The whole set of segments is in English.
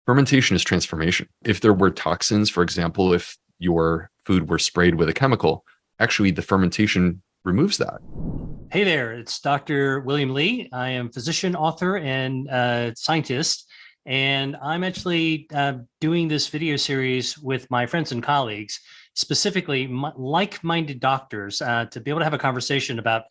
Fermentation is transformation. If there were toxins, for example, if your food were sprayed with a chemical, actually the fermentation removes that. Hey there, it's Dr. William Li. I am physician, author, and scientist. And I'm actually doing this video series with my friends and colleagues, specifically like-minded doctors, to be able to have a conversation about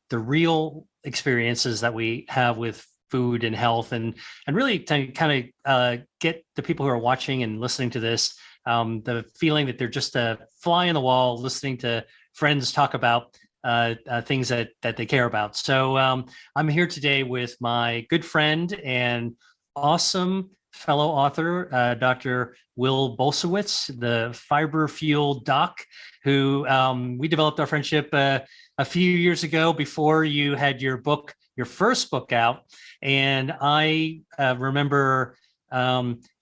the real experiences that we have with food and health, and really to kind of get the people who are watching and listening to this the feeling that they're just a fly on the wall listening to friends talk about things that they care about. So I'm here today with my good friend and awesome fellow author, Dr. Will Bulsiewicz, the fiber fueled doc, who we developed our friendship a few years ago before you had your first book out. And I remember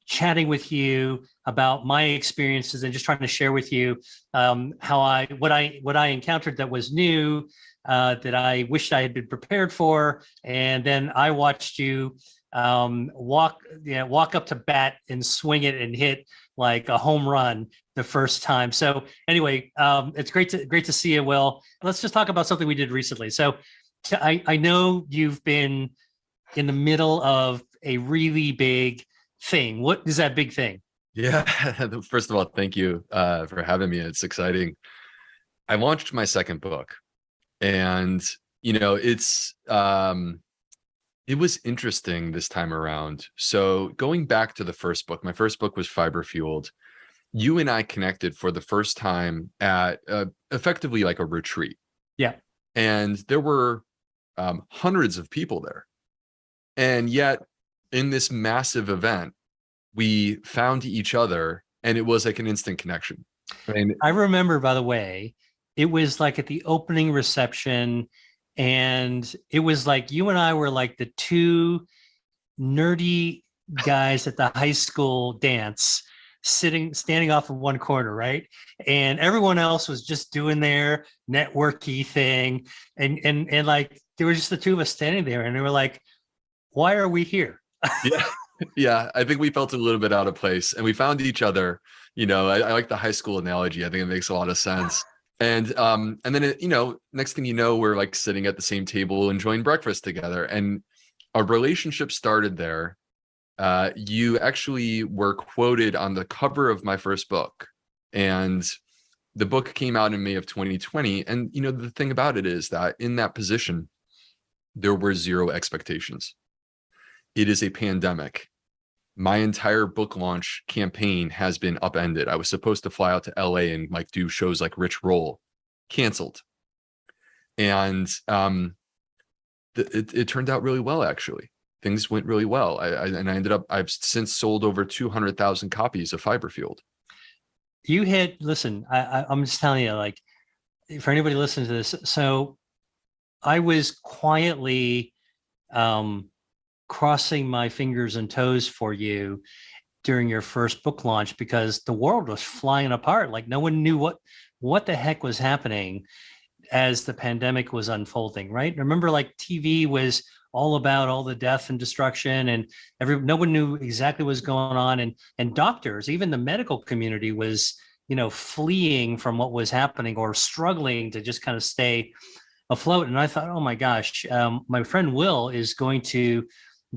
chatting with you about my experiences and just trying to share with you what I encountered that was new, that I wished I had been prepared for. And then I watched you walk up to bat and swing it and hit like a home run the first time. So anyway, it's great to see you, Will. Let's just talk about something we did recently. So I know you've been in the middle of a really big thing. What is that big thing? Yeah. First of all, thank you for having me. It's exciting. I launched my second book, and it was interesting this time around. So going back to the first book, my first book was Fiber Fueled. You and I connected for the first time at effectively like a retreat. Yeah. And there were hundreds of people there. And yet in this massive event, we found each other and it was like an instant connection. I remember, by the way, it was like at the opening reception, and it was like you and I were like the two nerdy guys at the high school dance, standing off in one corner, right? And everyone else was just doing their networky thing. And like there were just the two of us standing there, and they were like, why are we here? Yeah. Yeah, I think we felt a little bit out of place, and we found each other. I like the high school analogy. I think it makes a lot of sense. And then next thing you know, we're like sitting at the same table enjoying breakfast together, and a relationship started there. You actually were quoted on the cover of my first book, and the book came out in May of 2020. And the thing about it is that in that position, there were zero expectations. It is a pandemic. My entire book launch campaign has been upended. I was supposed to fly out to LA and like do shows like Rich Roll, canceled. And it turned out really well, actually. Things went really well. I've since sold over 200,000 copies of Fiber Fueled. Listen, I'm just telling you, like, for anybody listening to this, so I was quietly crossing my fingers and toes for you during your first book launch, because the world was flying apart. Like no one knew what the heck was happening as the pandemic was unfolding, right? Remember, like TV was all about all the death and destruction, and no one knew exactly what was going on. And doctors, even the medical community was, fleeing from what was happening or struggling to just kind of stay afloat. And I thought, oh my gosh, my friend Will is going to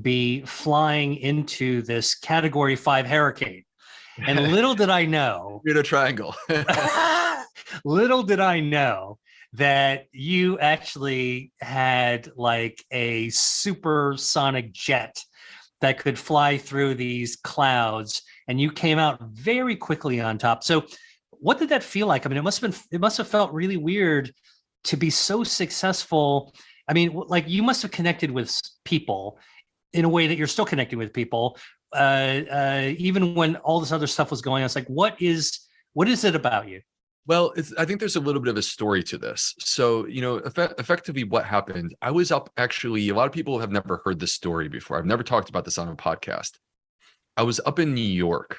be flying into this Category 5 hurricane. And little did I know, you're in a triangle. Little did I know that you actually had like a supersonic jet that could fly through these clouds, and you came out very quickly on top. So what did that feel like? I mean, it must have felt really weird to be so successful. I mean, like you must have connected with people in a way that you're still connecting with people, even when all this other stuff was going on. It's like, what is it about you? Well, I think there's a little bit of a story to this. So, effectively what happened, I was up, actually, a lot of people have never heard this story before. I've never talked about this on a podcast. I was up in New York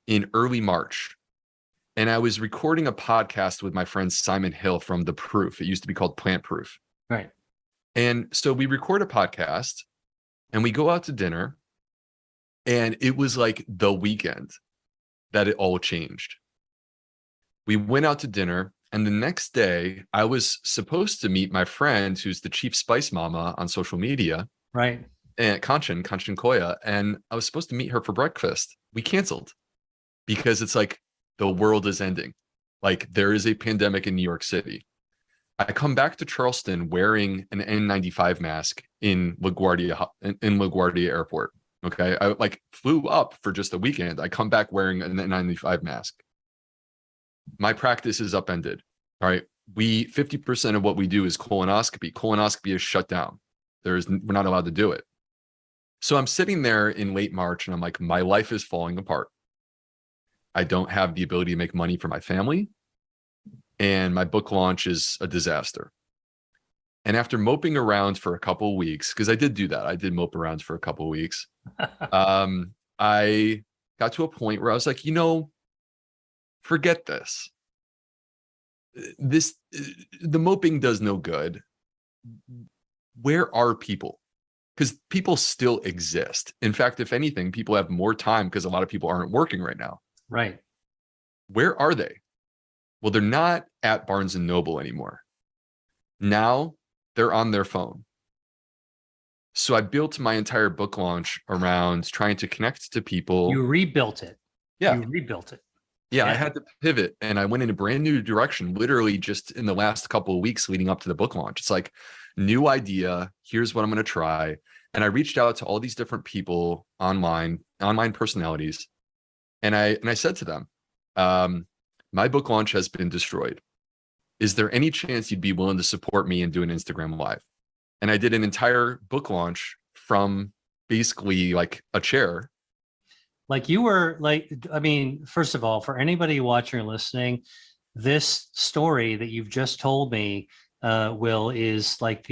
in early March, and I was recording a podcast with my friend Simon Hill from The Proof. It used to be called Plant Proof. Right. And so we record a podcast, and we go out to dinner, And it was like the weekend that it all changed. We went out to dinner, and the next day I was supposed to meet my friend who's the chief spice mama on social media, Right. and Kanchan Koya, and I was supposed to meet her for breakfast. We canceled because it's like the world is ending. Like there is a pandemic in New York City. I come back to Charleston wearing an N95 mask in LaGuardia Airport. Okay, I like flew up for just a weekend. I come back wearing an N95 mask. My practice is upended. All right, 50% of what we do is colonoscopy. Colonoscopy is shut down. We're not allowed to do it. So I'm sitting there in late March, and I'm like, my life is falling apart. I don't have the ability to make money for my family, and my book launch is a disaster. And after moping around for a couple of weeks, because I did do that, I did mope around for a couple of weeks. I got to a point where I was like, forget this. The moping does no good. Where are people? Because people still exist. In fact, if anything, people have more time because a lot of people aren't working right now. Right. Where are they? Well, they're not at Barnes and Noble anymore. Now they're on their phone. So I built my entire book launch around trying to connect to people. You rebuilt it. Yeah. You rebuilt it. Yeah, I had to pivot, and I went in a brand new direction, literally just in the last couple of weeks leading up to the book launch. It's like, new idea. Here's what I'm going to try. And I reached out to all these different people online personalities. And I said to them, my book launch has been destroyed. Is there any chance you'd be willing to support me and do an Instagram live? And I did an entire book launch from basically like a chair. Like you were like, I mean, first of all, for anybody watching or listening, this story that you've just told me, Will, is like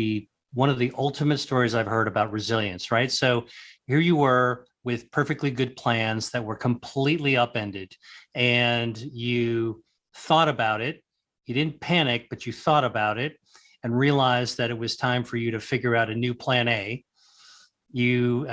one of the ultimate stories I've heard about resilience, right? So here you were with perfectly good plans that were completely upended, and you thought about it. You didn't panic, but you thought about it and realized that it was time for you to figure out a new plan A. You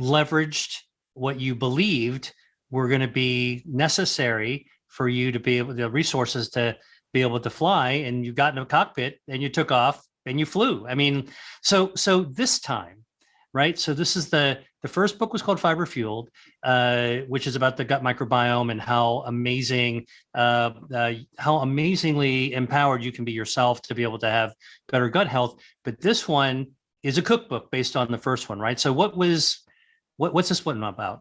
leveraged what you believed were going to be necessary for you to be able, the resources to be able to fly, and you got in a cockpit and you took off and you flew. I mean, so this time, right? So this is the first book was called Fiber Fueled, which is about the gut microbiome and how amazingly empowered you can be yourself to be able to have better gut health. But this one is a cookbook based on the first one, right? So what's this one about?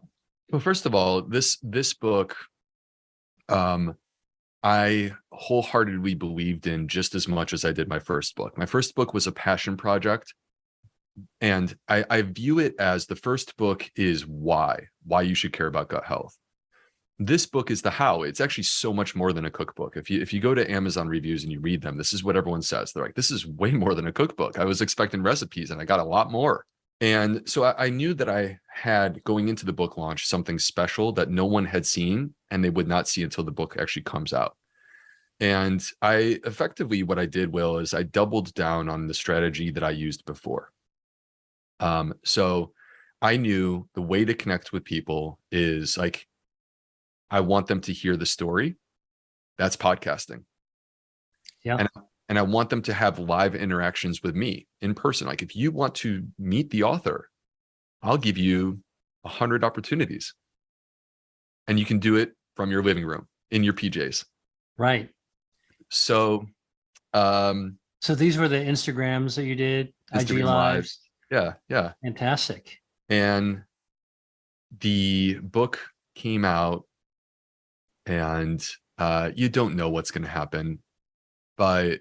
Well, first of all, this book, I wholeheartedly believed in just as much as I did my first book. My first book was a passion project. And I view it as the first book is why you should care about gut health. This book is the how. It's actually so much more than a cookbook. If you go to Amazon reviews and you read them, this is what everyone says. They're like, this is way more than a cookbook. I was expecting recipes and I got a lot more. And so I knew that I had, going into the book launch, something special that no one had seen and they would not see until the book actually comes out. And what I did, Will, is I doubled down on the strategy that I used before. So I knew the way to connect with people is like, I want them to hear the story. That's podcasting. Yeah. And I want them to have live interactions with me in person. Like if you want to meet the author, I'll give you 100 opportunities, and you can do it from your living room in your PJs. Right. So, so these were the Instagrams that you did, Instagram IG lives. Yeah. Fantastic. And the book came out, and you don't know what's going to happen, but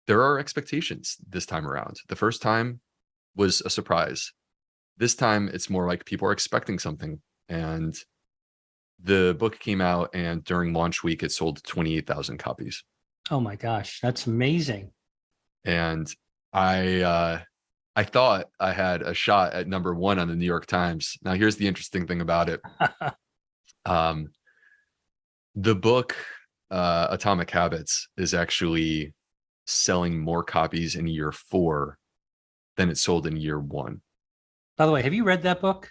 there are expectations this time around. The first time was a surprise. This time it's more like people are expecting something. And the book came out, and during launch week, it sold 28,000 copies. Oh my gosh, that's amazing. And I thought I had a shot at number one on the New York Times. Now, here's the interesting thing about it. The book, Atomic Habits, is actually selling more copies in year 4 than it sold in year 1. By the way, have you read that book?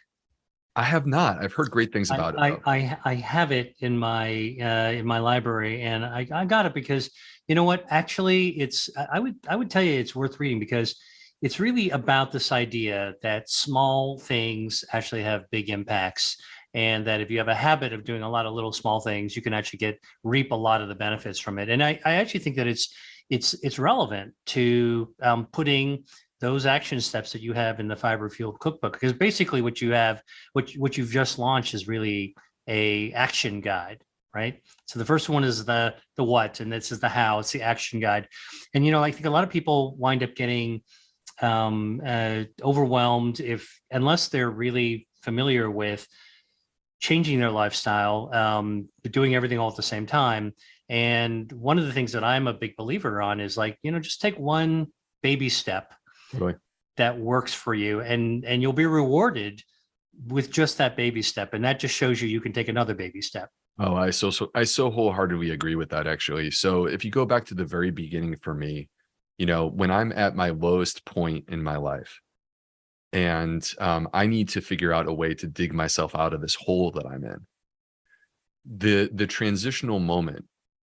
I have not. I've heard great things about it though. I have it in my library, and I got it because you know what? Actually, I would tell you it's worth reading because it's really about this idea that small things actually have big impacts, and that if you have a habit of doing a lot of little small things, you can actually reap a lot of the benefits from it. And I actually think that it's relevant to putting those action steps that you have in the fiber fueled cookbook, because basically what you have, what you've just launched is really a action guide, right? So the first one is the what, and this is the how. It's the action guide. And you know, I think a lot of people wind up getting overwhelmed unless they're really familiar with changing their lifestyle, doing everything all at the same time. And one of the things that I'm a big believer on is like, you know, just take one baby step Totally. that works for you, and you'll be rewarded with just that baby step. And that just shows you can take another baby step. Oh, I so wholeheartedly agree with that actually. So if you go back to the very beginning for me, you know, when I'm at my lowest point in my life and I need to figure out a way to dig myself out of this hole that I'm in, the transitional moment,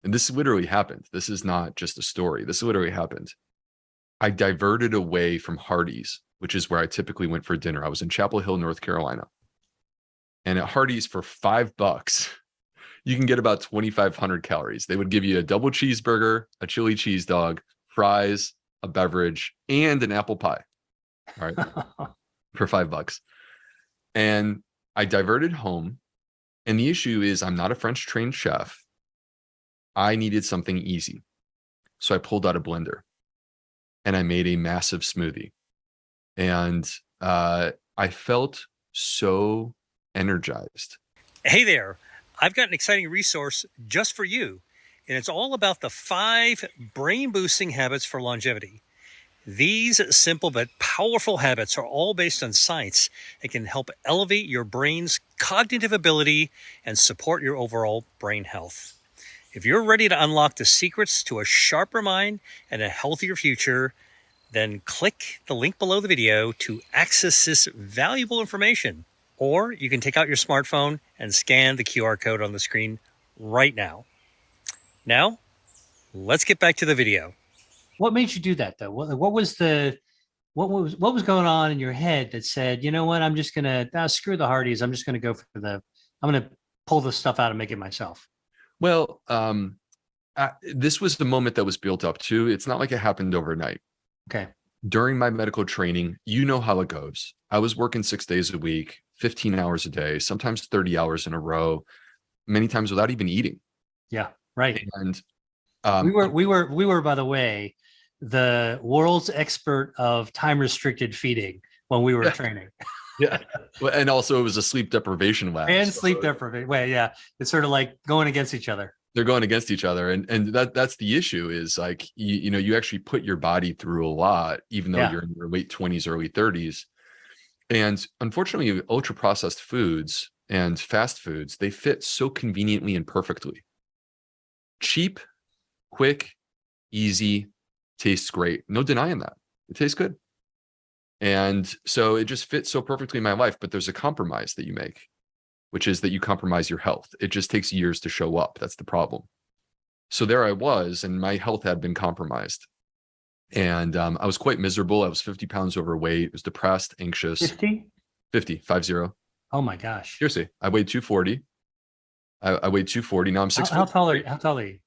and this literally happened. This is not just a story. This literally happened. I diverted away from Hardee's, which is where I typically went for dinner. I was in Chapel Hill, North Carolina. And at Hardee's for $5, you can get about 2,500 calories. They would give you a double cheeseburger, a chili cheese dog, fries, a beverage, and an apple pie. All right. For $5. And I diverted home. And the issue is I'm not a French trained chef. I needed something easy. So I pulled out a blender and I made a massive smoothie. And I felt so energized. Hey there, I've got an exciting resource just for you, and it's all about the 5 brain-boosting habits for longevity. These simple but powerful habits are all based on science and can help elevate your brain's cognitive ability and support your overall brain health. If you're ready to unlock the secrets to a sharper mind and a healthier future, then click the link below the video to access this valuable information. Or you can take out your smartphone and scan the QR code on the screen right now. Now, let's get back to the video. What made you do that though? What was going on in your head that said, you know what, I'm just gonna screw the Hardee's. I'm just gonna I'm gonna pull this stuff out and make it myself. Well, this was the moment that was built up to. It's not like it happened overnight. Okay. During my medical training, you know how it goes. I was working 6 days a week, 15 hours a day, sometimes 30 hours in a row, many times without even eating. Yeah, right. And we were, by the way, the world's expert of time restricted feeding when we were training. Yeah. And also it was a sleep deprivation lab. And sleep deprivation. Well, yeah. It's sort of like going against each other. They're going against each other. And that's the issue is like, you know, you actually put your body through a lot, even though you're in your late 20s, early 30s. And unfortunately, ultra processed foods and fast foods, they fit so conveniently and perfectly. Cheap, quick, easy, tastes great. No denying that. It tastes good. And so it just fits so perfectly in my life, but there's a compromise that you make, which is that you compromise your health. It just takes years to show up. That's the problem. So there I was, and my health had been compromised. And I was quite miserable. I was 50 pounds overweight. I was depressed, anxious. 50? 50. Oh my gosh. Seriously, I weighed 240. I weighed 240. Now I'm 6 How tall are you? How tall are you?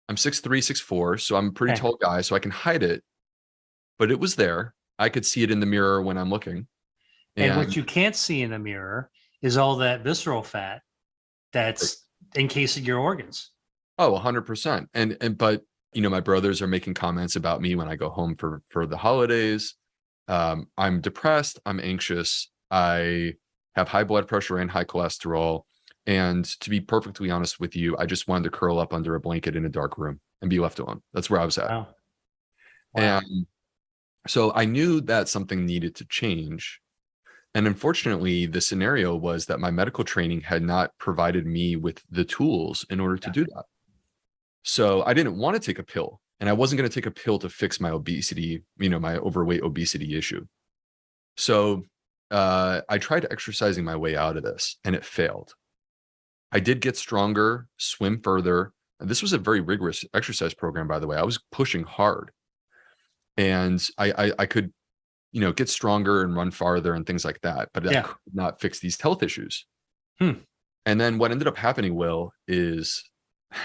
I'm 6'3", 6'4", so I'm a pretty tall guy, so I can hide it. But it was there. I could see it in the mirror when I'm looking. And what you can't see in the mirror is all that visceral fat that's encasing your organs. Oh, 100%. But you know, my brothers are making comments about me when I go home for the holidays. I'm depressed. I'm anxious. I have high blood pressure and high cholesterol. And to be perfectly honest with you, I just wanted to curl up under a blanket in a dark room and be left alone. That's where I was at. Wow. And so I knew that something needed to change. And unfortunately, the scenario was that my medical training had not provided me with the tools in order to do that. So I didn't want to take a pill, and I wasn't going to take a pill to fix my obesity, you know, my overweight obesity issue. So I tried exercising my way out of this and it failed. I did get stronger, swim further. And this was a very rigorous exercise program, by the way. I was pushing hard, and I could, get stronger and run farther and things like that, but that could not fix these health issues. And then what ended up happening, Will, is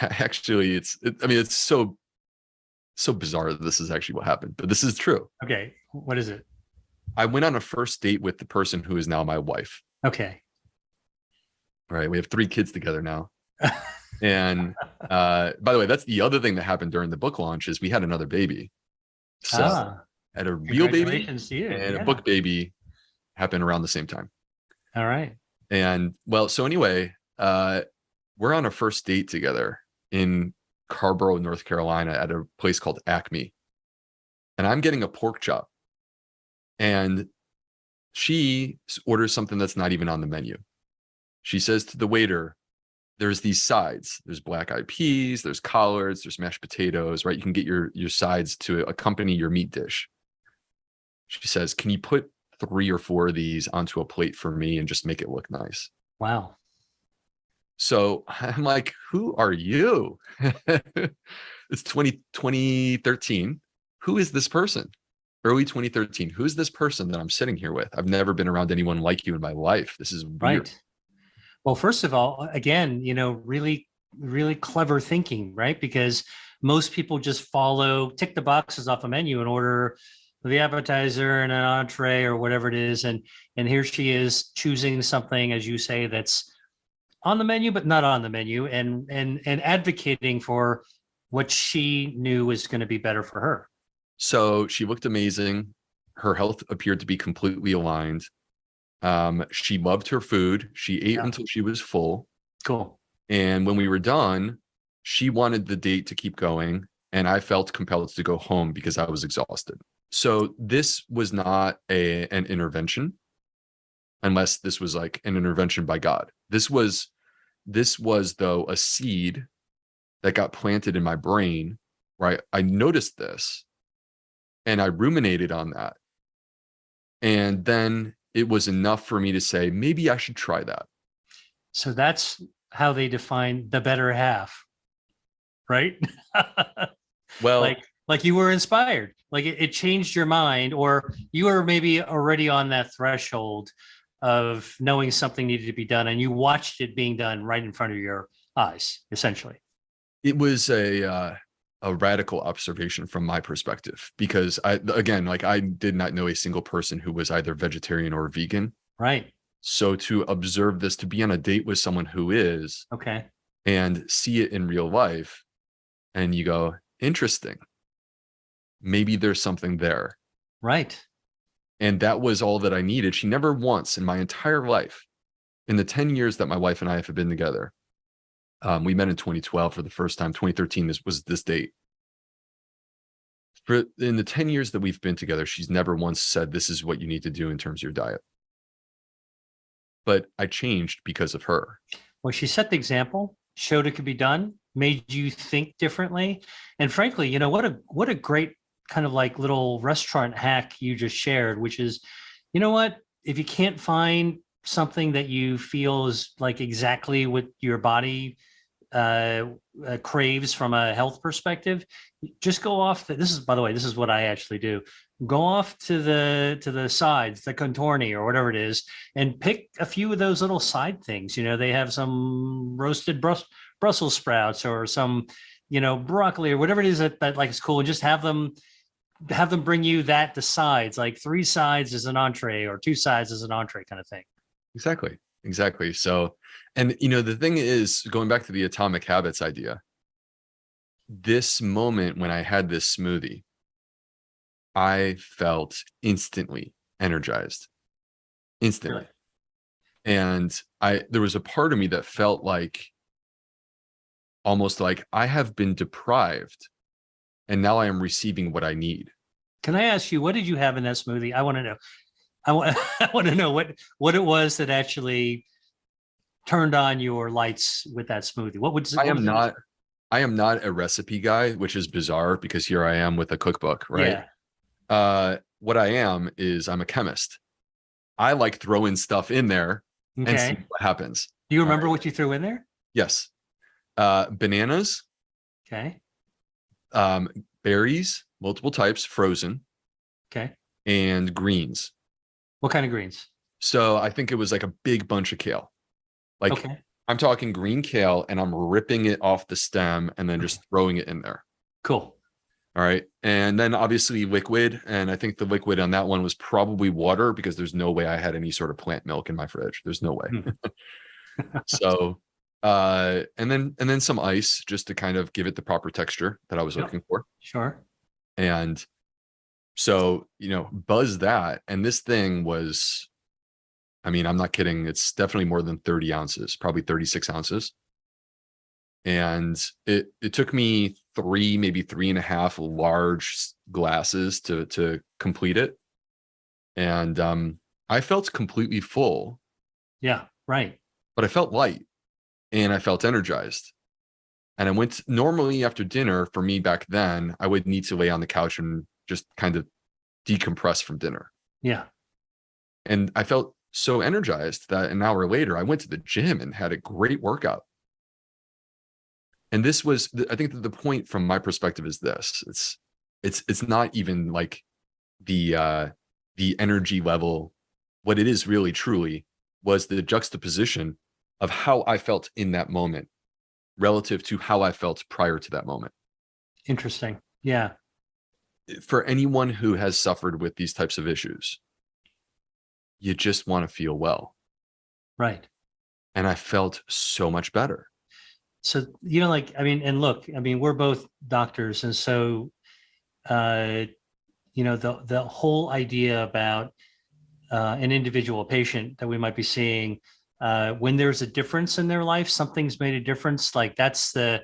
actually it's so bizarre that this is actually what happened, but this is true. Okay. What is it? I went on a first date with the person who is now my wife. Okay. Right. We have 3 kids together now. And by the way, that's the other thing that happened during the book launch is we had another baby. So had a real baby and a book baby happen around the same time. All right. And well, so anyway, we're on a first date together in Carborough, North Carolina at a place called Acme. And I'm getting a pork chop. And she orders something that's not even on the menu. She says to the waiter, there's these sides. There's black-eyed peas, there's collards, there's mashed potatoes, right? You can get your sides to accompany your meat dish. She says, can you put 3 or 4 of these onto a plate for me and just make it look nice? Wow. So I'm like, who are you? It's 2013. Who is this person? Early 2013. Who's this person that I'm sitting here with? I've never been around anyone like you in my life. This is weird. Right. Well, first of all, again, really, really clever thinking, right? Because most people just tick the boxes off a menu and order the appetizer and an entree or whatever it is. And here she is choosing something, as you say, that's on the menu, but not on the menu, and advocating for what she knew was going to be better for her. So she looked amazing. Her health appeared to be completely aligned. She loved her food. She ate until she was full. Cool. And when we were done, she wanted the date to keep going. And I felt compelled to go home because I was exhausted. So this was not an intervention, unless this was like an intervention by God. This was though a seed that got planted in my brain, right? I noticed this and I ruminated on that. And then it was enough for me to say, maybe I should try that. So that's how they define the better half, right? Well, like you were inspired, like it changed your mind, or you were maybe already on that threshold of knowing something needed to be done, and you watched it being done right in front of your eyes, essentially. It was a radical observation from my perspective, because I did not know a single person who was either vegetarian or vegan. Right. So to observe this, to be on a date with someone who is, okay, and see it in real life, and you go, interesting. Maybe there's something there. Right. And that was all that I needed. She never once in my entire life, in the 10 years that my wife and I have been together, we met in 2012 for the first time. 2013 was this date. In the 10 years that we've been together, she's never once said, this is what you need to do in terms of your diet. But I changed because of her. Well, she set the example, showed it could be done, made you think differently. And frankly, what a great kind of like little restaurant hack you just shared, which is, if you can't find something that you feel is like exactly what your body craves from a health perspective, just go off. This is what I actually do. Go off to the sides, the contorni or whatever it is, and pick a few of those little side things. They have some roasted Brussels sprouts or some, broccoli or whatever it is that like is cool, and just have them bring you the sides, like 3 sides as an entree or 2 sides as an entree kind of thing. Exactly. So, and the thing is, going back to the atomic habits idea, this moment when I had this smoothie, I felt instantly energized. Instantly. Really? And there was a part of me that felt like, almost like I have been deprived and now I am receiving what I need. Can I ask you, what did you have in that smoothie? I want to know. I want to know what it was that actually turned on your lights with that smoothie. I am not a recipe guy, which is bizarre because here I am with a cookbook, right? Yeah. What I am is I'm a chemist. I like throwing stuff in there and see Okay. what happens. Do you All remember right. what you threw in there? Yes. Bananas, Okay. berries, multiple types, frozen, Okay. and greens. What kind of greens? So I think it was like a big bunch of kale. Like Okay. I'm talking green kale, and I'm ripping it off the stem and then just throwing it in there. Cool. All right. And then obviously liquid. And I think the liquid on that one was probably water, because there's no way I had any sort of plant milk in my fridge. There's no way. So and then some ice, just to kind of give it the proper texture that I was Yep. looking for. Sure. And so, buzz that. And this thing was, I mean, I'm not kidding. It's definitely more than 30 ounces, probably 36 ounces. And it took me maybe 3.5 large glasses to complete it. And I felt completely full. Yeah. Right. But I felt light and I felt energized. And I went, normally after dinner, for me back then, I would need to lay on the couch and just kind of decompress from dinner. Yeah. And I felt so energized that an hour later, I went to the gym and had a great workout. And this was, I think that the point from my perspective is this: it's not even like the energy level. What it is really truly was the juxtaposition of how I felt in that moment relative to how I felt prior to that moment. Interesting. Yeah. For anyone who has suffered with these types of issues, you just want to feel well. Right. And I felt so much better. So, and look, we're both doctors. And so, the whole idea about an individual patient that we might be seeing, when there's a difference in their life, something's made a difference. Like that's it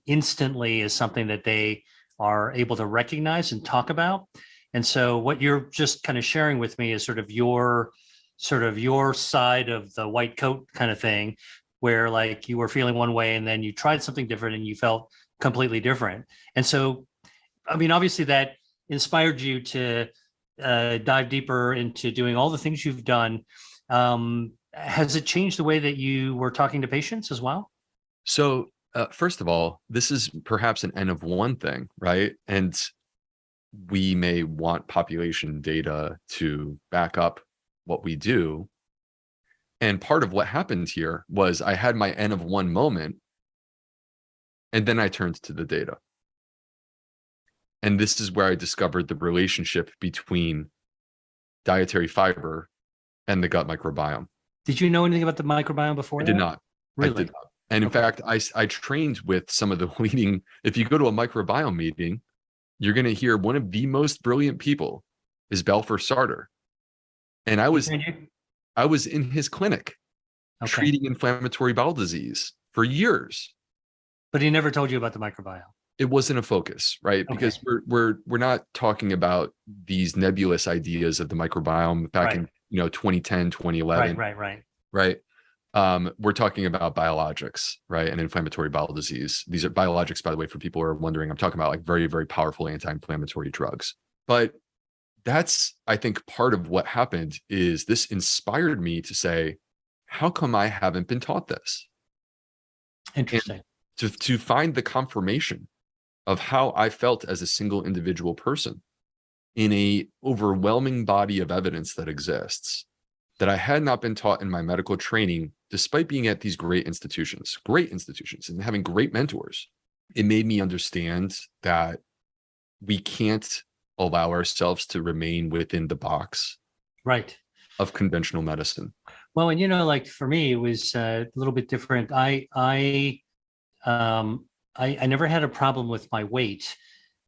instantly is something that they are able to recognize and talk about. And so what you're just kind of sharing with me is sort of your side of the white coat kind of thing, where like you were feeling one way and then you tried something different and you felt completely different. And so, obviously that inspired you to dive deeper into doing all the things you've done. Has it changed the way that you were talking to patients as well? So, first of all, this is perhaps an N of one thing, right? And we may want population data to back up what we do. And part of what happened here was I had my N of one moment, and then I turned to the data. And this is where I discovered the relationship between dietary fiber and the gut microbiome. Did you know anything about the microbiome before? I did not. Really? I did not. And in fact, I trained with some of the leading, if you go to a microbiome meeting, you're going to hear one of the most brilliant people is Belfer Sarter. And I was in his clinic treating inflammatory bowel disease for years. But he never told you about the microbiome. It wasn't a focus, right? Because we're not talking about these nebulous ideas of the microbiome back in 2010, 2011. Right. We're talking about biologics, right? And inflammatory bowel disease. These are biologics, by the way, for people who are wondering. I'm talking about like very, very powerful anti-inflammatory drugs. But that's, I think, part of what happened is this inspired me to say, how come I haven't been taught this? Interesting. And to find the confirmation of how I felt as a single individual person in a overwhelming body of evidence that exists that I had not been taught in my medical training, despite being at these great institutions and having great mentors. It made me understand that we can't allow ourselves to remain within the box of conventional medicine. Well, and like for me, it was a little bit different. I never had a problem with my weight,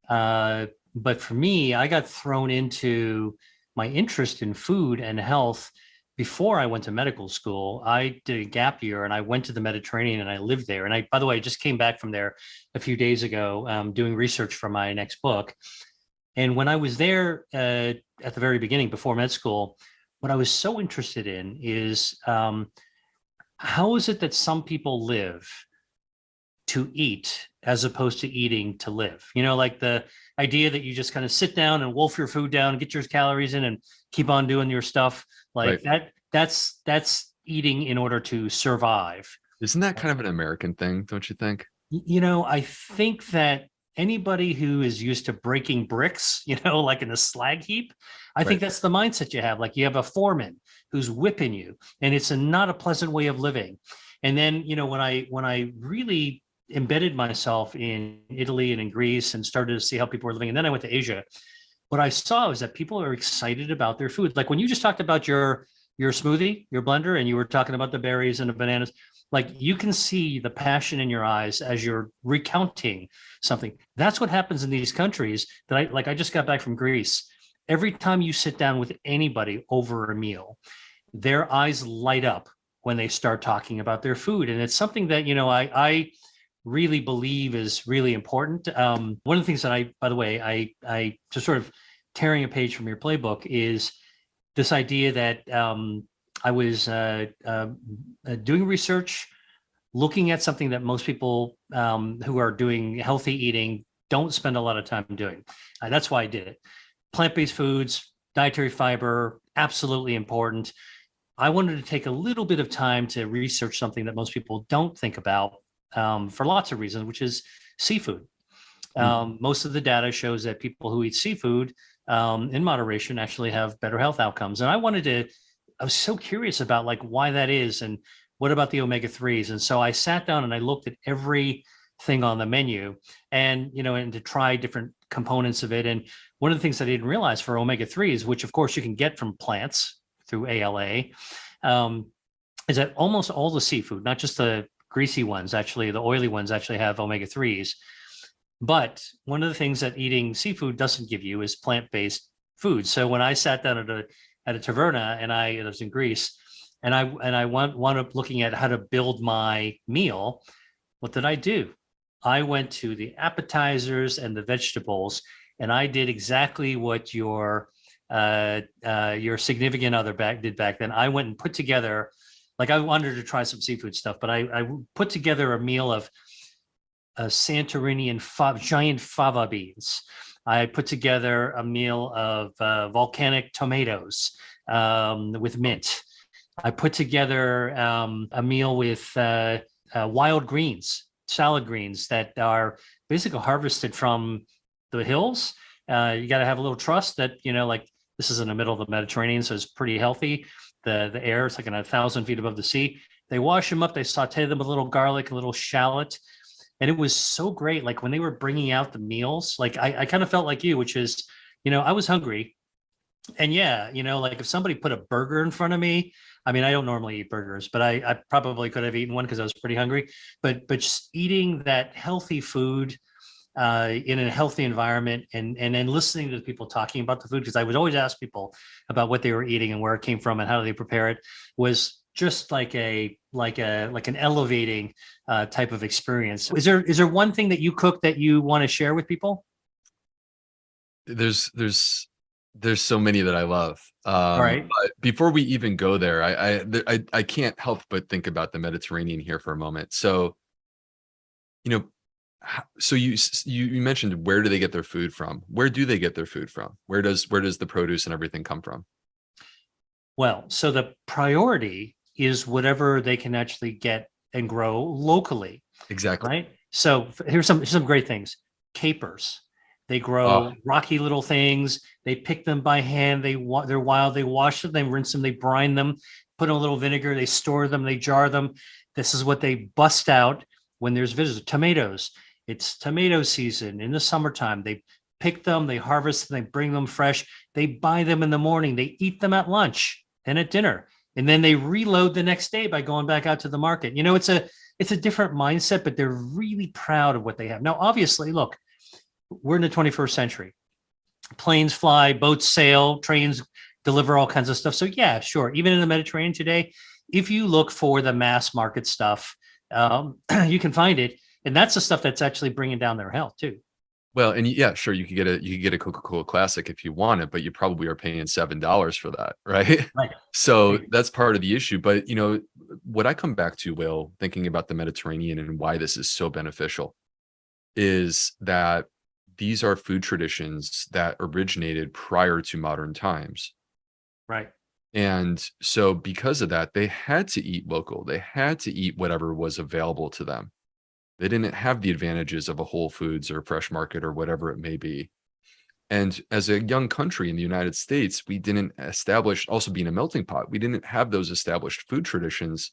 but for me, I got thrown into my interest in food and health before I went to medical school. I did a gap year and I went to the Mediterranean and I lived there. And I, by the way, just came back from there a few days ago, doing research for my next book. And when I was there at the very beginning, before med school, what I was so interested in is how is it that some people live to eat as opposed to eating to live. Like the idea that you just kind of sit down and wolf your food down, get your calories in, and keep on doing your stuff like Right. that's eating in order to survive. Isn't that kind of an American thing, don't you think? I think that anybody who is used to breaking bricks, like in a slag heap, I think Right. that's the mindset you have. Like you have a foreman who's whipping you, and it's not a pleasant way of living. And then, when I really embedded myself in Italy and in Greece and started to see how people were living, and then I went to Asia, what I saw was that people are excited about their food. Like when you just talked about your smoothie, your blender, and you were talking about the berries and the bananas, like you can see the passion in your eyes as you're recounting something. That's what happens in these countries that I just got back from Greece. Every time you sit down with anybody over a meal, their eyes light up when they start talking about their food. And it's something that, I really believe is really important. One of the things that by the way, I just sort of tearing a page from your playbook is this idea that I was doing research, looking at something that most people who are doing healthy eating don't spend a lot of time doing. That's why I did it. Plant-based foods, dietary fiber, absolutely important. I wanted to take a little bit of time to research something that most people don't think about for lots of reasons, which is seafood. Most of the data shows that people who eat seafood in moderation actually have better health outcomes. And I was so curious about like why that is and what about the omega-3s. And so I sat down and I looked at everything on the menu and, and to try different components of it. And one of the things I didn't realize for omega-3s, which of course you can get from plants through ALA, is that almost all the seafood, not just the greasy ones, actually, the oily ones actually have omega-3s. But one of the things that eating seafood doesn't give you is plant-based food. So when I sat down at a taverna and I was in Greece and I wound up looking at how to build my meal, what did I do? I went to the appetizers and the vegetables, and I did exactly what your significant other did back then. I went and put together, like I wanted to try some seafood stuff, but I put together a meal of Santorini and giant fava beans. I put together a meal of volcanic tomatoes with mint. I put together a meal with wild greens, salad greens that are basically harvested from the hills. You got to have a little trust that, like this is in the middle of the Mediterranean, so it's pretty healthy. The air is like 1,000 feet above the sea. They wash them up. They saute them with a little garlic, a little shallot. And it was so great. Like when they were bringing out the meals, like I kind of felt like you, which is, I was hungry. And yeah, like if somebody put a burger in front of me, I mean, I don't normally eat burgers, but I probably could have eaten one because I was pretty hungry. But just eating that healthy food in a healthy environment and then listening to the people talking about the food, because I would always ask people about what they were eating and where it came from and how do they prepare it, was just like an elevating type of experience. Is there one thing that you cook that you want to share with people? There's so many that I love. All right. But before we even go there, I can't help but think about the Mediterranean here for a moment. So, so you mentioned, where do they get their food from? Where do they get their food from? Where does the produce and everything come from? Well, so the priority is whatever they can actually get and grow locally. Exactly. Right. So here's some great things. Capers. They grow rocky little things. They pick them by hand. They're wild. They wash them. They rinse them. They brine them. Put in a little vinegar. They store them. They jar them. This is what they bust out when there's visitors. Tomatoes. It's tomato season in the summertime. They pick them. They harvest them. They bring them fresh. They buy them in the morning. They eat them at lunch and at dinner, and then they reload the next day by going back out to the market. It's a different mindset, but they're really proud of what they have. Now, obviously, look, we're in the 21st century. Planes fly, boats sail, trains deliver all kinds of stuff. So yeah, sure. Even in the Mediterranean today, if you look for the mass market stuff, you can find it. And that's the stuff that's actually bringing down their health too. Well, and yeah, sure, you could get a Coca-Cola Classic if you want it, but you probably are paying $7 for that, right? Right. So that's part of the issue. But what I come back to, Will, thinking about the Mediterranean and why this is so beneficial, is that these are food traditions that originated prior to modern times. Right. And so because of that, they had to eat local. They had to eat whatever was available to them. They didn't have the advantages of a Whole Foods or Fresh Market or whatever it may be. And as a young country in the United States, we didn't establish, also being a melting pot, we didn't have those established food traditions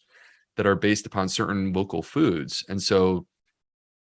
that are based upon certain local foods. And so,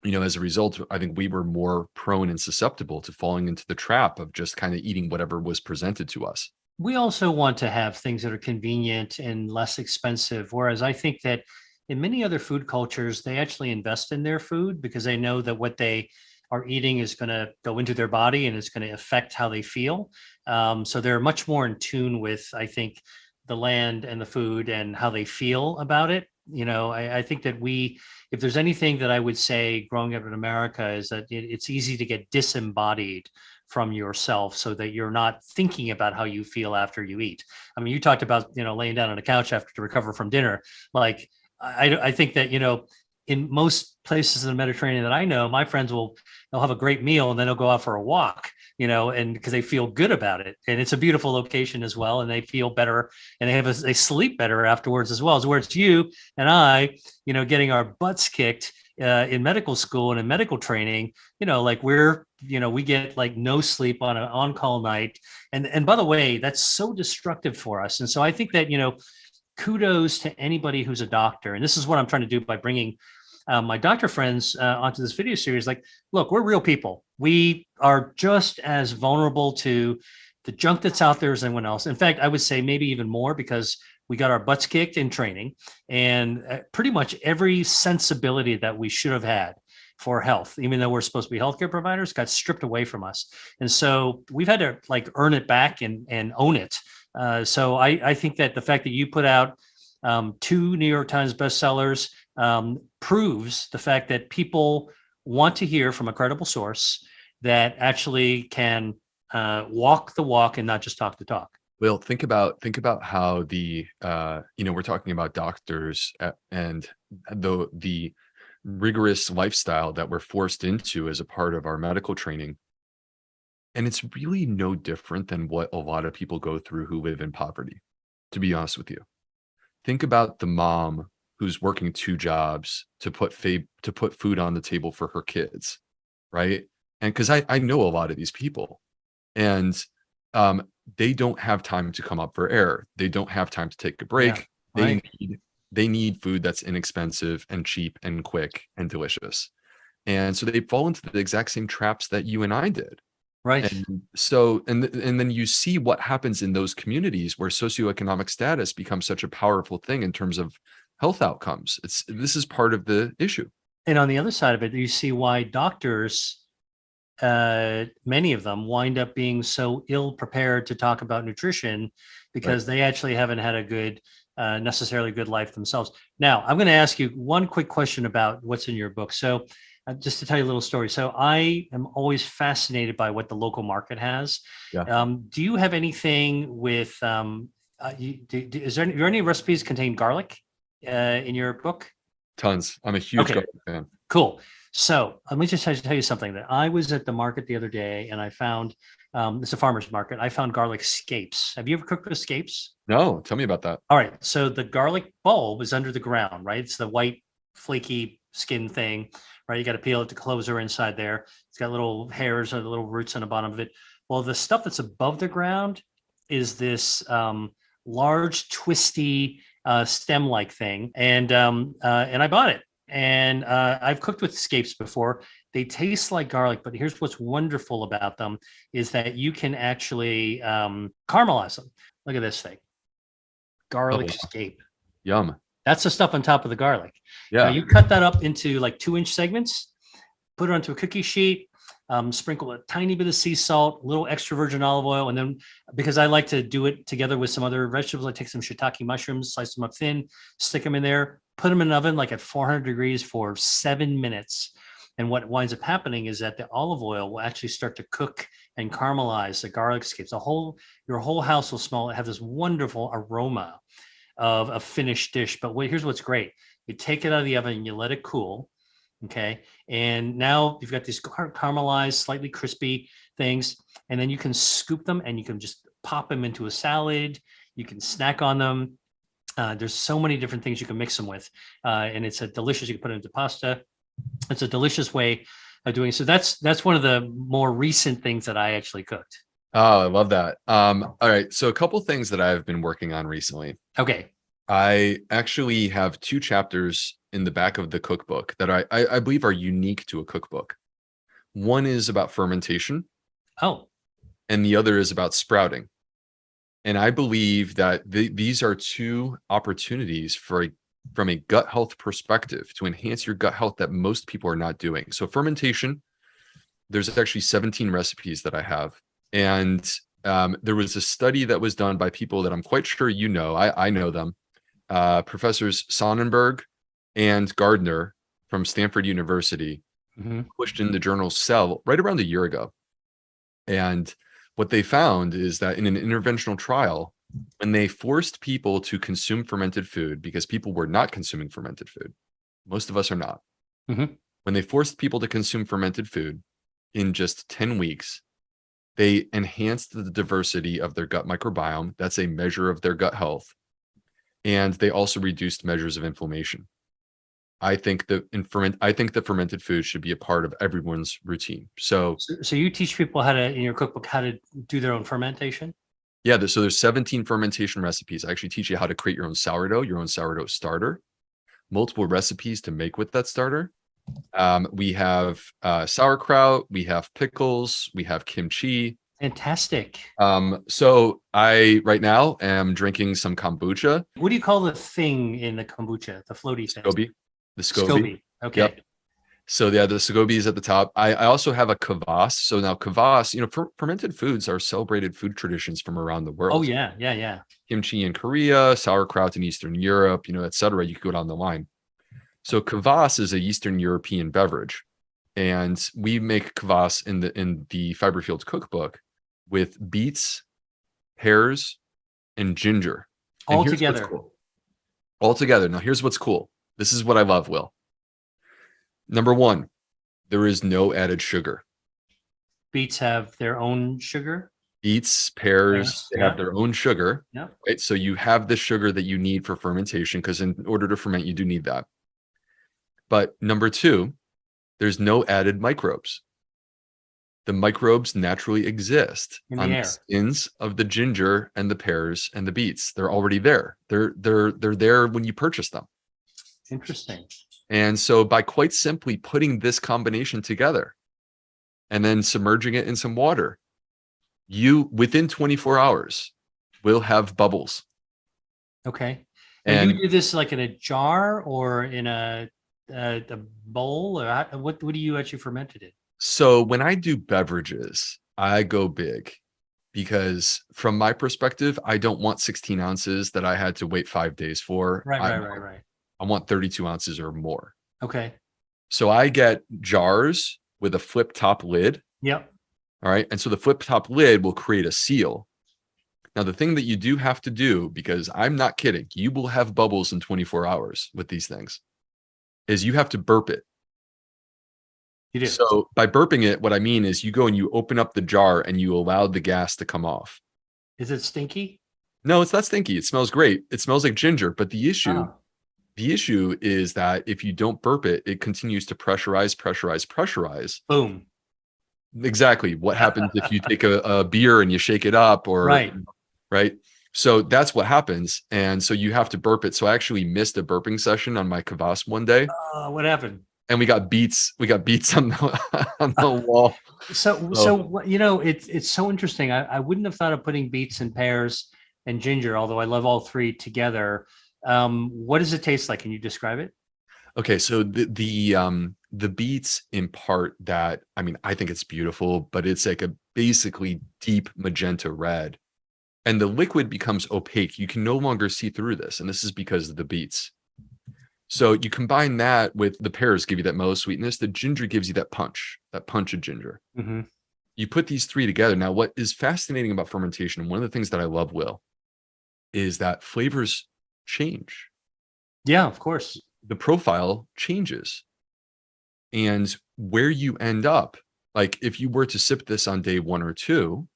as a result, I think we were more prone and susceptible to falling into the trap of just kind of eating whatever was presented to us. We also want to have things that are convenient and less expensive. Whereas I think that in many other food cultures, they actually invest in their food because they know that what they are eating is going to go into their body and it's going to affect how they feel. So they're much more in tune with, I think, the land and the food and how they feel about it. I think that if there's anything that I would say growing up in America is that it's easy to get disembodied from yourself so that you're not thinking about how you feel after you eat. I mean, you talked about, laying down on a couch after to recover from dinner. Like, I think that, in most places in the Mediterranean that I know, my friends they'll have a great meal and then they'll go out for a walk, and because they feel good about it. And it's a beautiful location as well. And they feel better and they sleep better afterwards as well. As where it's you and I, getting our butts kicked in medical school and in medical training, like we get like no sleep on an on-call night. And by the way, that's so destructive for us. And so I think that, kudos to anybody who's a doctor. And this is what I'm trying to do by bringing my doctor friends onto this video series. Like, look, we're real people. We are just as vulnerable to the junk that's out there as anyone else. In fact, I would say maybe even more because we got our butts kicked in training, and pretty much every sensibility that we should have had for health, even though we're supposed to be healthcare providers, got stripped away from us. And so we've had to like earn it back and own it. So I think that the fact that you put out 2 New York Times bestsellers proves the fact that people want to hear from a credible source that actually can walk the walk and not just talk the talk. Well, think about how we're talking about doctors and the rigorous lifestyle that we're forced into as a part of our medical training. And it's really no different than what a lot of people go through who live in poverty, to be honest with you. Think about the mom who's working 2 jobs to put food on the table for her kids, right? And because I know a lot of these people, and they don't have time to come up for air. They don't have time to take a break. Yeah, right. They need food that's inexpensive and cheap and quick and delicious. And so they fall into the exact same traps that you and I did. Right. And so, and then you see what happens in those communities where socioeconomic status becomes such a powerful thing in terms of health outcomes. This is part of the issue. And on the other side of it, you see why doctors, many of them wind up being so ill prepared to talk about nutrition because they actually haven't had a good, necessarily good life themselves. Now, I'm going to ask you one quick question about what's in your book. So just to tell you a little story. So I am always fascinated by what the local market has. Yeah. Do you have anything with, is there any recipes contain garlic in your book? Tons. I'm a huge garlic fan. Cool. So let me just tell you something that I was at the market the other day and I found, it's a farmer's market. I found garlic scapes. Have you ever cooked with scapes? No, tell me about that. All right. So the garlic bulb is under the ground, right? It's the white flaky skin thing, right? You got to peel it, the cloves are inside there. It's got little hairs or the little roots on the bottom of it. Well, the stuff that's above the ground is this large, twisty stem-like thing. And I bought it. And I've cooked with scapes before. They taste like garlic, but here's what's wonderful about them is that you can actually caramelize them. Look at this thing. Garlic scape. Yum. That's the stuff on top of the garlic. Yeah. Now you cut that up into like 2-inch segments, put it onto a cookie sheet, sprinkle a tiny bit of sea salt, a little extra virgin olive oil. And then because I like to do it together with some other vegetables, I take some shiitake mushrooms, slice them up thin, stick them in there, put them in an oven like at 400 degrees for 7 minutes. And what winds up happening is that the olive oil will actually start to cook and caramelize the garlic escapes. Your whole house will have this wonderful aroma of a finished dish. But here's what's great. You take it out of the oven and you let it cool. Okay. And now you've got these caramelized, slightly crispy things. And then you can scoop them and you can just pop them into a salad. You can snack on them. There's so many different things you can mix them with. And it's a delicious, you can put it into pasta. It's a delicious way of doing it. So that's one of the more recent things that I actually cooked. Oh, I love that. All right. So a couple things that I've been working on recently. Okay. I actually have 2 chapters in the back of the cookbook that I believe are unique to a cookbook. One is about fermentation. Oh. And the other is about sprouting. And I believe that these are 2 opportunities from a gut health perspective to enhance your gut health that most people are not doing. So fermentation, there's actually 17 recipes that I have. And there was a study that was done by people that I'm quite sure you know. I know them. Professors Sonnenberg and Gardner from Stanford University, published in the journal Cell right around a year ago. And what they found is that in an interventional trial, when they forced people to consume fermented food, because people were not consuming fermented food, most of us are not. When they forced people to consume fermented food in just 10 weeks, they enhanced the diversity of their gut microbiome. That's a measure of their gut health. And they also reduced measures of inflammation. I think that fermented food should be a part of everyone's routine. So you teach people in your cookbook, how to do their own fermentation? Yeah, so there's 17 fermentation recipes. I actually teach you how to create your own sourdough starter, multiple recipes to make with that starter. We have sauerkraut, we have pickles, we have kimchi. Fantastic. So I right now am drinking some kombucha. What do you call the thing in the kombucha? The floaty thing? The SCOBY. Okay. Yep. So yeah, the SCOBY is at the top. I also have a kvass. So now kvass, fermented foods are celebrated food traditions from around the world. Oh yeah. Kimchi in Korea, sauerkraut in Eastern Europe, et cetera. You could go down the line. So kvass is a Eastern European beverage, and we make kvass in the Fiber Fields cookbook with beets, pears, and ginger. All together. Cool. All together. Now here's what's cool. This is what I love, Will. Number 1, there is no added sugar. Beets have their own sugar? Beets, pears, they have their own sugar. Yeah. Right? So you have the sugar that you need for fermentation, because in order to ferment, you do need that. But number 2, there's no added microbes. The microbes naturally exist on the skins of the ginger and the pears and the beets. They're already there. They're there when you purchase them. Interesting. And so by quite simply putting this combination together and then submerging it in some water, you within 24 hours will have bubbles. Okay. And you do this like in a jar or in a bowl, or what do you actually ferment it in? So when I do beverages, I go big, because from my perspective, I don't want 16 ounces that I had to wait 5 days for. Right. I want 32 ounces or more. Okay. So I get jars with a flip top lid. Yep. All right. And so the flip top lid will create a seal. Now, the thing that you do have to do, because I'm not kidding, you will have bubbles in 24 hours with these things, is you have to burp it. You do. So by burping it, what I mean is you go and you open up the jar and you allow the gas to come off. Is it stinky? No, it's not stinky. It smells great. It smells like ginger. But the issue is that if you don't burp it, it continues to pressurize. Boom. Exactly. What happens if you take a beer and you shake it up, or right? So that's what happens. And so you have to burp it. So I actually missed a burping session on my kvass one day. What happened? And we got beets on the wall. So it's so interesting. I wouldn't have thought of putting beets and pears and ginger, although I love all 3 together. What does it taste like? Can you describe it? Okay, so the beets impart that. I mean, I think it's beautiful, but it's like a basically deep magenta red, and the liquid becomes opaque. You can no longer see through this, and this is because of the beets. So you combine that with the pears give you that mellow sweetness. The ginger gives you that punch of ginger. Mm-hmm. You put these three together. Now, what is fascinating about fermentation, and one of the things that I love, Will, is that flavors change. Yeah, of course. The profile changes. And where you end up, like if you were to sip this on day 1 or 2,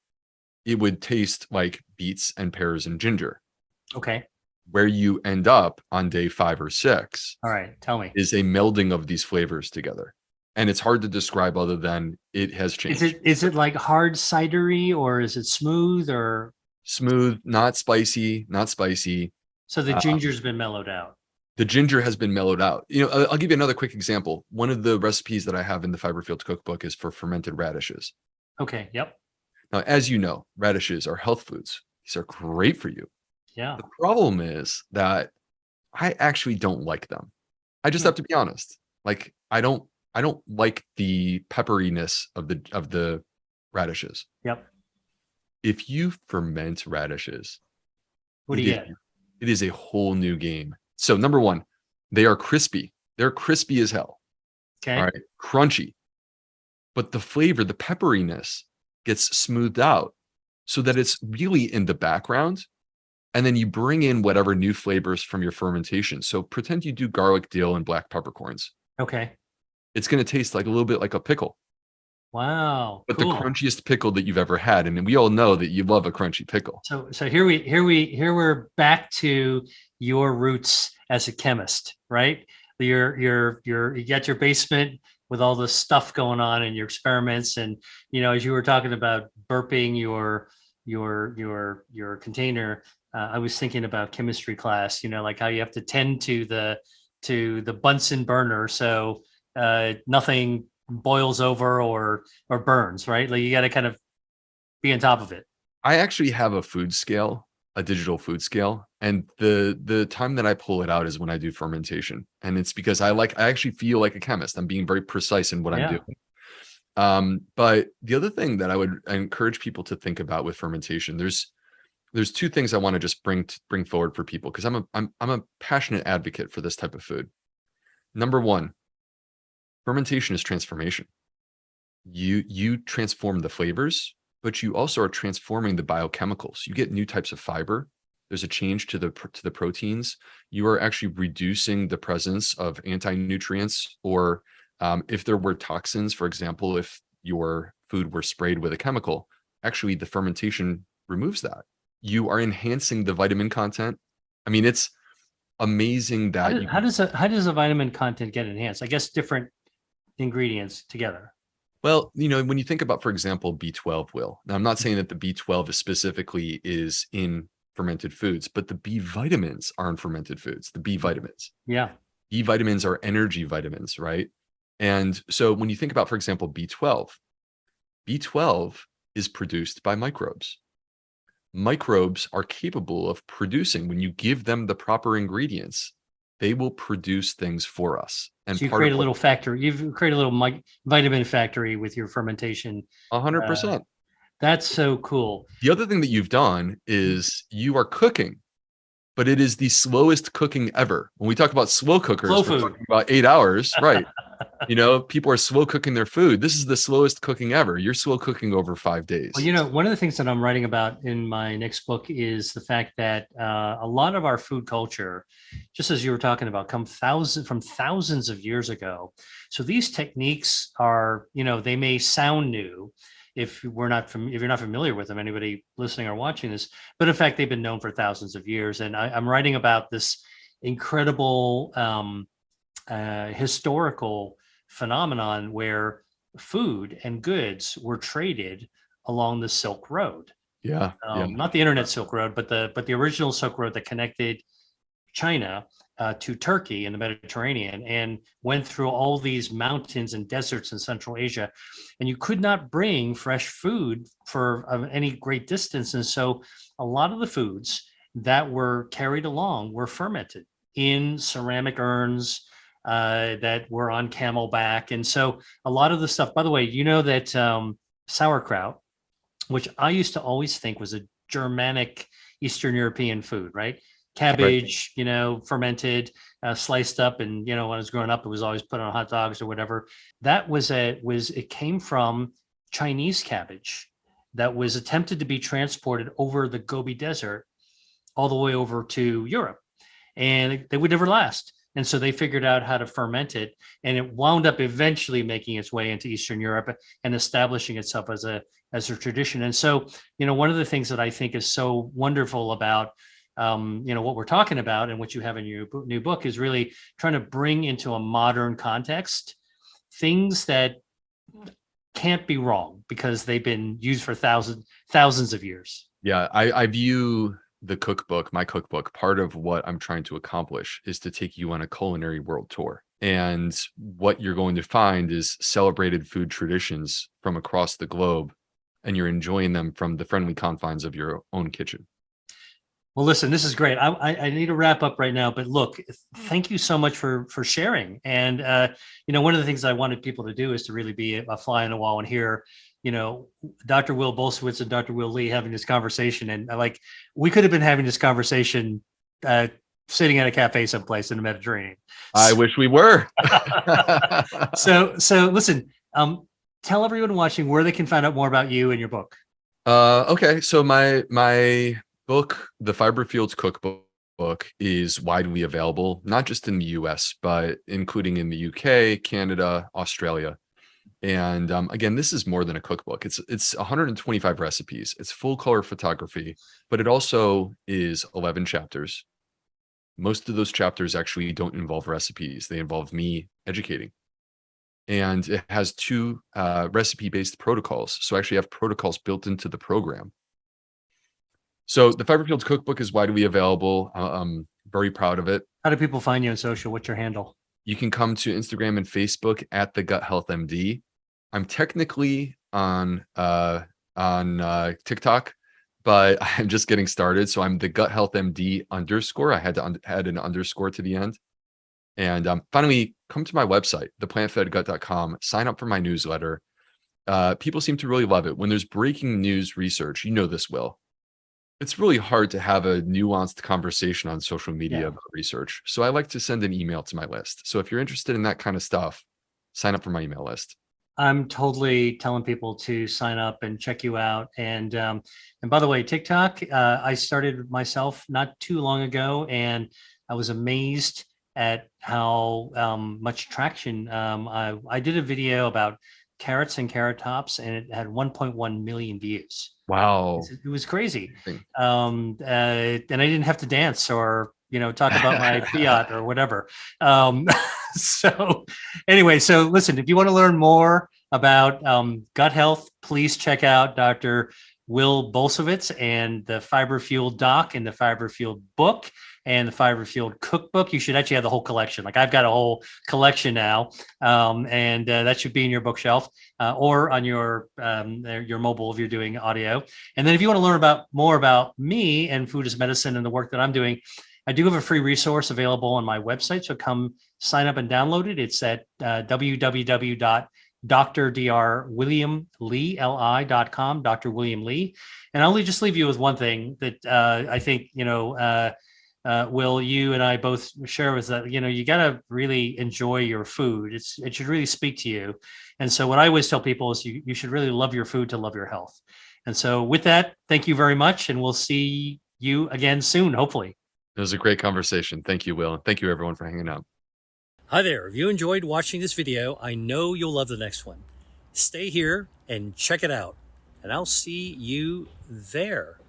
it would taste like beets and pears and ginger. Okay. Where you end up on day 5 or 6, All right. Tell me. is a melding of these flavors together. And it's hard to describe other than it has changed. Is it like hard cidery, or is it smooth, or Smooth, not spicy, not spicy. so the ginger's been mellowed out? The ginger has been mellowed out. You know, I'll give you another quick example. One of the recipes that I have in the Fiber Fields cookbook is for fermented radishes. Okay. Yep. Now, as you know, radishes are health foods. These are great for you. Yeah. The problem is that I actually don't like them. I just have to be honest. Like I don't like the pepperiness of the radishes. Yep. If you ferment radishes, What do you get? it is a whole new game. So number 1, they are crispy. They're crispy as hell. Okay. All right. Crunchy. But the flavor, the pepperiness gets smoothed out so that it's really in the background. And then you bring in whatever new flavors from your fermentation. So pretend you do garlic, dill, and black peppercorns. Okay. It's going to taste like a little bit like a pickle, Wow. but cool. the crunchiest pickle that you've ever had. And we all know that you love a crunchy pickle. So here we're back to your roots as a chemist, right? You got your basement with all this stuff going on and your experiments, and as you were talking about burping your container, I was thinking about chemistry class. Like how you have to tend to the Bunsen burner so nothing boils over or burns, right? Like you got to kind of be on top of it. I actually have a food scale, a digital food scale, and the time that I pull it out is when I do fermentation, and it's because I actually feel like a chemist. I'm being very precise in what I'm doing. But the other thing that I encourage people to think about with fermentation, there's 2 things I want to just bring forward for people, because I'm a passionate advocate for this type of food. Number 1, fermentation is transformation. You transform the flavors, but you also are transforming the biochemicals. You get new types of fiber. There's a change to the proteins. You are actually reducing the presence of anti-nutrients, or if there were toxins, for example, if your food were sprayed with a chemical, actually the fermentation removes that. You are enhancing the vitamin content. I mean, it's amazing that how does the vitamin content get enhanced? I guess different ingredients together. Well, when you think about, for example, B12, Will. Now, I'm not saying that the B12 specifically is in fermented foods, but the B vitamins are in fermented foods, the B vitamins. Yeah. B vitamins are energy vitamins, right? And so when you think about, for example, B12 is produced by microbes. Microbes are capable of producing, when you give them the proper ingredients, they will produce things for us. And so you create a little factory. You've created a little vitamin factory with your fermentation. 100%. That's so cool. The other thing that you've done is you are cooking, but it is the slowest cooking ever. When we talk about slow cookers, we're talking about 8 hours, right? People are slow cooking their food. This is the slowest cooking ever. You're slow cooking over 5 days. Well, one of the things that I'm writing about in my next book is the fact that a lot of our food culture, just as you were talking about, come from thousands of years ago. So these techniques are, they may sound new if you're not familiar with them, anybody listening or watching this, but in fact, they've been known for thousands of years. And I'm writing about this incredible historical phenomenon where food and goods were traded along the Silk Road. Yeah. Not the internet Silk Road, but the original Silk Road that connected China to Turkey in the Mediterranean, and went through all these mountains and deserts in Central Asia. And you could not bring fresh food for any great distance. And so a lot of the foods that were carried along were fermented in ceramic urns that were on camelback. And so a lot of the stuff, by the way, that sauerkraut, which I used to always think was a Germanic Eastern European food, right? cabbage, fermented, sliced up. And, when I was growing up, it was always put on hot dogs or whatever. That it came from Chinese cabbage that was attempted to be transported over the Gobi Desert all the way over to Europe, and they would never last. And so they figured out how to ferment it, and it wound up eventually making its way into Eastern Europe and establishing itself as a tradition. And so, one of the things that I think is so wonderful about what we're talking about and what you have in your new book is really trying to bring into a modern context things that can't be wrong because they've been used for thousands of years. Yeah, I view my cookbook, part of what I'm trying to accomplish is to take you on a culinary world tour. And what you're going to find is celebrated food traditions from across the globe, and you're enjoying them from the friendly confines of your own kitchen. Well, listen, this is great. I need to wrap up right now, but look, thank you so much for sharing. And, one of the things I wanted people to do is to really be a fly on the wall and hear, Dr. Will Bulsiewicz and Dr. Will Lee having this conversation. And we could have been having this conversation sitting at a cafe someplace in the Mediterranean. I wish we were. So listen, tell everyone watching where they can find out more about you and your book. Okay. So my book, The Fiber Fields Cookbook, is widely available, not just in the US, but including in the UK, Canada, Australia. And again, this is more than a cookbook. It's 125 recipes. It's full color photography, but it also is 11 chapters. Most of those chapters actually don't involve recipes. They involve me educating. And it has 2 recipe-based protocols. So I actually have protocols built into the program. So the Fiber Fields Cookbook is widely available. I'm very proud of it. How do people find you on social? What's your handle? You can come to Instagram and Facebook at the Gut Health MD. I'm technically on TikTok, but I'm just getting started. So I'm the Gut Health MD _. I had to add an underscore to the end. And finally, come to my website, theplantfedgut.com. Sign up for my newsletter. People seem to really love it. When there's breaking news research, this, Will. It's really hard to have a nuanced conversation on social media about research. So I like to send an email to my list. So if you're interested in that kind of stuff, sign up for my email list. I'm totally telling people to sign up and check you out. And by the way, TikTok, I started myself not too long ago, and I was amazed at how much traction. I did a video about carrots and carrot tops, and it had 1.1 million views. Wow. It was crazy. And I didn't have to dance or, talk about my fiat or whatever. So anyway, so listen, if you want to learn more about gut health, please check out Dr. Will Bulsiewicz and the Fiber Fueled Doc and the Fiber Fueled book and the Fiber Fueled cookbook. You should actually have the whole collection. I've got a whole collection now, and that should be in your bookshelf or on your mobile if you're doing audio. And then if you want to learn more about me and food as medicine and the work that I'm doing, I do have a free resource available on my website. So come sign up and download it. It's at www.drwilliamlee.com, Dr. William Lee. And I'll just leave you with one thing that I think, Will, you and I both share is that, you got to really enjoy your food. It should really speak to you. And so what I always tell people is you should really love your food to love your health. And so with that, thank you very much. And we'll see you again soon, hopefully. It was a great conversation. Thank you, Will. Thank you, everyone, for hanging out. Hi there. If you enjoyed watching this video, I know you'll love the next one. Stay here and check it out, and I'll see you there.